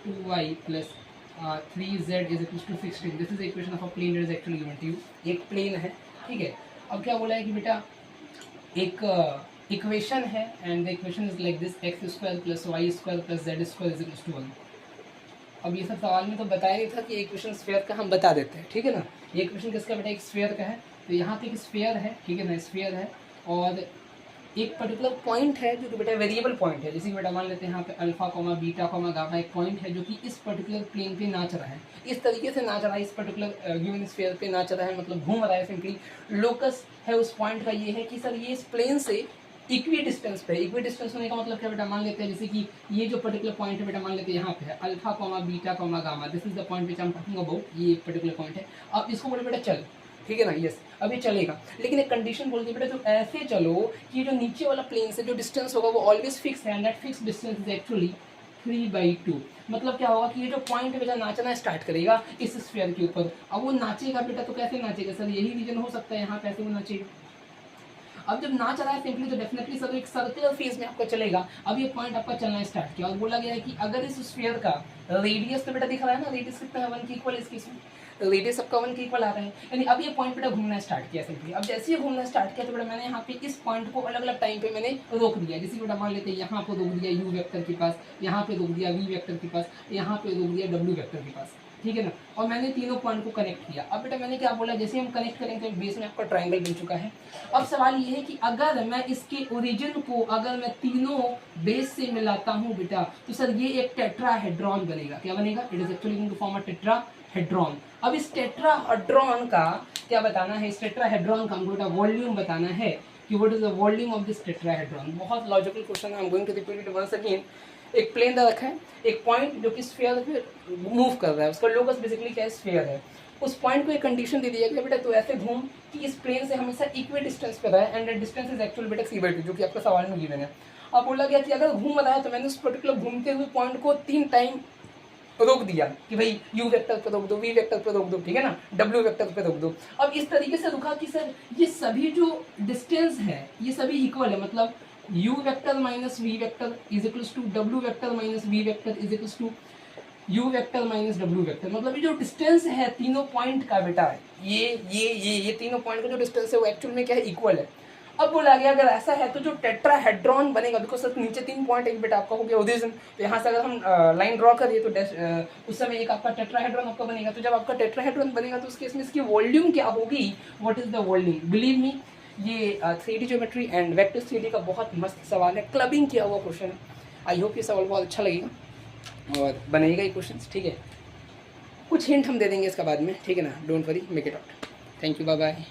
2y plus 3z is equals to 16. This is equation of a plane that is actually given to you. एक plane है, ठीक है. अब क्या बोला है कि बेटा एक इक्वेशन है and the equation is like this, x square plus y square plus z square is equals to 1. अब ये सब सवाल में तो बताया नहीं था कि इक्वेशन स्फीयर का हम बता देते हैं, ठीक है ना. ये इक्वेशन किसका बेटा, एक स्फीयर का है. तो यहाँ पे एक स्फीयर है, ठीक है ना, स्फीयर है और एक पर्टिकुलर पॉइंट है जो कि बेटा वेरिएबल पॉइंट है. जैसे कि बेटा मान लेते हैं यहाँ पे alpha comma beta comma gamma एक पॉइंट है जो कि इस पर्टिकुलर प्लेन पे नाच रहा है, इस तरीके से नाच रहा है, इस पर्टिकुलर गिवन स्फीयर पे नाच रहा है, मतलब घूम रहा है. सिंपली लोकस है उस पॉइंट का ये है कि सर ये इस प्लेन से इक्वी डिस्टेंस पे. इक्वी डिस्टेंस होने का मतलब क्या बेटा, मान लेते हैं जैसे कि ये जो पर्टिकुलर पॉइंट है बेटा, मान लेते हैं यहाँ पे है alpha comma beta comma gamma. This is the point which I am talking about. ये एक पर्टिकुलर पॉइंट है. अब इसको बोले बेटा चल, ठीक है ना, यस अब ये चलेगा. लेकिन एक कंडीशन बोलती है बेटा जो ऐसे चलो कि जो नीचे वाला प्लेन से जो डिस्टेंस होगा वो ऑलवेज फिक्स है and that fix distance is actually 3/2. मतलब क्या होगा कि ये जो पॉइंट है बेटा नाचना स्टार्ट करेगा इस स्फीयर के ऊपर. अब वो नाचेगा बेटा तो कैसे नाचेगा सर, यही रीजन हो सकता है यहाँ पे ऐसे वो नाचेगा. अब जब नाच रहा है सिंपली तो डेफिनेटली सर एक सर्कुलर फेज में आपका चलेगा. अब ये पॉइंट आपका चलना स्टार्ट किया और बोला गया है कि अगर इस स्फीयर का रेडियस तो बेटा दिख रहा है ना, रेडियस कितना है 1 के इक्वल. इसकी रेडियस सबका 1 के इक्वल आ रहा है, यानी अब ये पॉइंट बेटा घूमना स्टार्ट किया सिंपली. अब जैसे ये घूमना स्टार्ट किया तो बेटा मैंने यहाँ पे इस पॉइंट को अलग अलग टाइम पे मैंने रोक दिया. जैसे बेटा मान लेते हैं यहाँ पे रोक दिया u वेक्टर के पास, यहाँ पे रोक दिया v वेक्टर के पास, यहाँ पे रोक दिया w वेक्टर के पास, ठीक है ना. और मैंने तीनों पॉइंट को कनेक्ट किया. अब बेटा मैंने क्या बोला, जैसे हम कनेक्ट करेंगे तो बेस में आपका ट्रायंगल बन चुका है. अब सवाल ये है कि अगर मैं इसके ओरिजिन को अगर मैं तीनों बेस से मिलाता हूँ बेटा तो सर ये एक टेट्राहेड्रॉन बनेगा. क्या बनेगा, it is actually going to form a tetrahedron. अब इस टेट्राहेड्रॉन का क्या बताना है, इस टेट्राहेड्रॉन का हमको बेटा वॉल्यूम बताना है कि what is the volume of this tetrahedron. बहुत लॉजिकल क्वेश्चन है. I am going to repeat it once again. एक प्लेन दे रखा है, एक पॉइंट जो कि स्फीयर पे मूव कर रहा है, उसका लोकस बेसिकली क्या है, स्फीयर है. उस पॉइंट को एक कंडीशन दे दी है कि बेटा तू ऐसे घूम कि इस प्लेन से हमेशा इक्वल डिस्टेंस पे रहे and that distance is actual बेटा c/2 जो कि आपका सवाल में गिवन है. अब बोला गया कि अगर घूम रहा है तो मैंने उस पर्टिकुलर घूमते हुए पॉइंट को 3 टाइम रोक दिया कि भाई u वेक्टर पे रोक दो, v वेक्टर पे रोक दो, ठीक है ना, w वेक्टर पे रोक दो. अब इस तरीके से रुका कि सर ये सभी जो डिस्टेंस है ये सभी इक्वल है, मतलब u vector minus v vector is equals to w vector minus v vector is equals to u vector minus w vector. मतलब ये जो डिस्टेंस है तीनों पॉइंट का बेटा ये तीनों पॉइंट का जो डिस्टेंस है वो एक्चुअल में क्या है, इक्वल है. अब बोला गया अगर ऐसा है तो जो टेट्राहेड्रॉन बनेगा, बिकॉज सर नीचे 3 पॉइंट एक बेटा आपका हो गया ओरिजिन, तो यहाँ से अगर हम लाइन ड्रॉ करिए तो उस समय एक आपका टेट्राहेड्रॉन आपका बनेगा. तो जब आपका टेट्राहेड्रॉन बनेगा तो उस केस में इसकी वॉल्यूम क्या होगी, what is the volume. Believe me ये 3D geometry and vector 3D का बहुत मस्त सवाल है, क्लबिंग किया हुआ क्वेश्चन है. आई होप ये सवाल बहुत अच्छा लगेगा और बनेगा ये क्वेश्चन, ठीक है. कुछ हिंट हम दे देंगे इसका बाद में, ठीक है ना, don't worry, make it out. Thank you, bye bye.